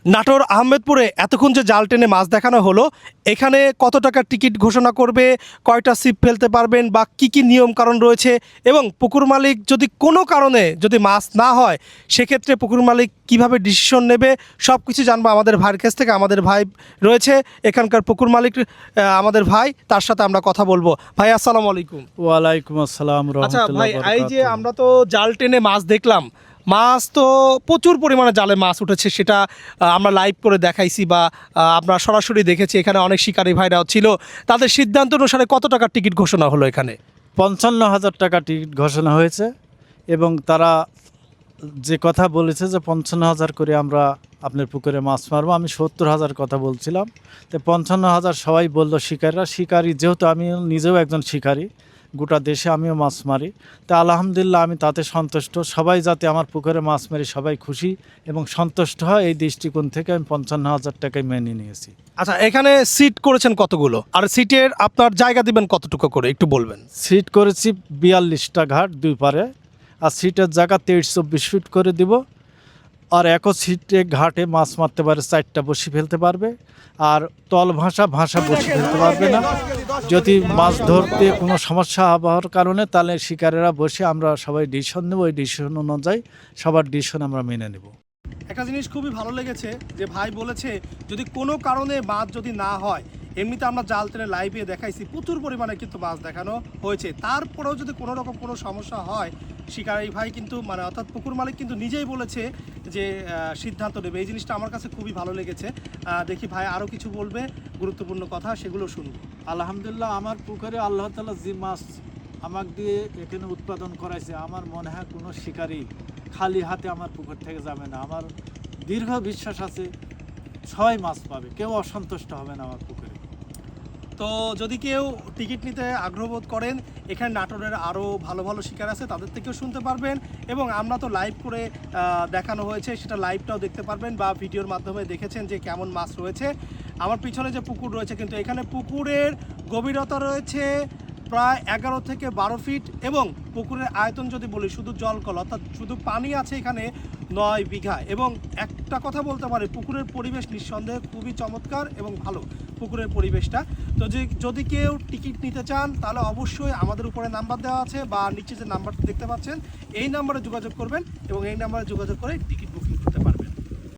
নাটোর আহমেদপুরে এতক্ষণ যে জাল টেনে মাছ দেখানো হলো, এখানে কত টাকার টিকিট ঘোষণা করবে, কয়টা ছিপ ফেলতে পারবেন বা কি কি নিয়ম কারণ রয়েছে, এবং পুকুর মালিক যদি কোনো কারণে যদি মাছ না হয় সেক্ষেত্রে পুকুর মালিক কিভাবে ডিসিশন নেবে, সব কিছু জানবো আমাদের ভাইয়ের কাছ থেকে। আমাদের ভাই রয়েছে এখানকার পুকুর মালিক, আমাদের ভাই, তার সাথে আমরা কথা বলবো। ভাই আসসালামু আলাইকুম। ওয়ালাইকুম আসসালাম আচ্ছা রহমতুল্লাহ ভাই, এই যে বরকাতুহু। আমরা তো জাল টেনে মাছ দেখলাম, মাছ তো প্রচুর পরিমাণে জালে মাছ উঠেছে, সেটা আমরা লাইভ করে দেখাইছি বা আমরা সরাসরি দেখেছি। এখানে অনেক শিকারী ভাইরাও ছিল, তাদের সিদ্ধান্ত অনুসারে কত টাকার টিকিট ঘোষণা হলো এখানে? 55,000 টাকা টিকিট ঘোষণা হয়েছে এবং তারা যে কথা বলেছে যে 55,000 করে আমরা আপনার পুকুরে মাছ মারবো, আমি 70,000 কথা বলছিলাম। তো 55,000 সবাই বললো শিকারি, যেহেতু আমি নিজেও একজন শিকারি, গোটা দেশে আমিও মাছ মারি। তা আলহামদুলিল্লাহ আমি তাতে সন্তুষ্ট। সবাই যাতে আমার পুকুরে মাছ মারি সবাই খুশি এবং সন্তুষ্ট হয়, এই দৃষ্টিকোণ থেকে আমি 55,000 টাকায় মেনে নিয়েছি। আচ্ছা, এখানে সিট করেছেন কতগুলো, আর সিটের আপনার জায়গা দিবেন কতটুকু করে একটু বলবেন? সিট করেছি 42টা ঘাট দুই পারে, আর সিটের জায়গা 23-24 ফিট করে দিব। আর একও সিটে ঘাটে মাছ মারতে পারে, 4টা বসি ফেলতে পারবে, আর তল ভাষা বসি ফেলতে পারবে না। যদি মাছ ধরতে কোনো সমস্যা হওয়ার কারণে তাহলে শিকারেরা বসে আমরা সবাই ডিসিশন নেব, ওই ডিসিশন অনুযায়ী সবার ডিসিশন আমরা মেনে নেব। একটা জিনিস খুবই ভালো লেগেছে যে ভাই বলেছে যদি কোনো কারণে মাছ যদি না হয়, এমনিতে আমরা জাল টেনে লাইভে দেখাইছি প্রচুর পরিমাণে কিন্তু মাছ দেখানো হয়েছে, তারপরেও যদি কোনো রকম কোনো সমস্যা হয় শিকারী ভাই কিন্তু মানে অর্থাৎ পুকুর মালিক কিন্তু নিজেই বলেছে যে সিদ্ধান্ত নেবে। এই জিনিসটা আমার কাছে খুবই ভালো লেগেছে। দেখি ভাই আরও কিছু বলবে গুরুত্বপূর্ণ কথা, সেগুলো শুনবো। আলহামদুলিল্লাহ আমার পুকুরে আল্লাহ তাআলা যে মাছ আমাকে দিয়ে এখানে উৎপাদন করাইছে, আমার মনে হয় কোনো শিকারী খালি হাতে আমার পুকুর থেকে যাবে না। আমার দীর্ঘ বিশ্বাস আছে সবাই মাছ পাবে, কেউ অসন্তুষ্ট হবে না আমার পুকুরে। তো যদি কেউ টিকিট নিতে আগ্রহ বোধ করেন, এখানে নাটোরের আরও ভালো ভালো শিকার আছে, তাদের থেকেও শুনতে পারবেন, এবং আমরা তো লাইভ করে দেখানো হয়েছে, সেটা লাইভটাও দেখতে পারবেন বা ভিডিওর মাধ্যমে দেখেছেন যে কেমন মাছ রয়েছে। আমার পিছনে যে পুকুর রয়েছে, কিন্তু এখানে পুকুরের গভীরতা রয়েছে প্রায় 11 থেকে 12 ফিট, এবং পুকুরের আয়তন যদি বলি শুধু জলকল অর্থাৎ শুধু পানি আছে এখানে 9 বিঘা। এবং একটা কথা বলতে পারি, পুকুরের পরিবেশ নিঃসন্দেহে খুবই চমৎকার এবং ভালো পুকুরের পরিবেশটা। তো যদি কেউ টিকিট নিতে চান তাহলে অবশ্যই আমাদের উপরে নাম্বার দেওয়া আছে বা নিচে যে নাম্বারটা দেখতে পাচ্ছেন এই নাম্বারে যোগাযোগ করবেন এবং এই নাম্বারে যোগাযোগ করে টিকিট বুকিং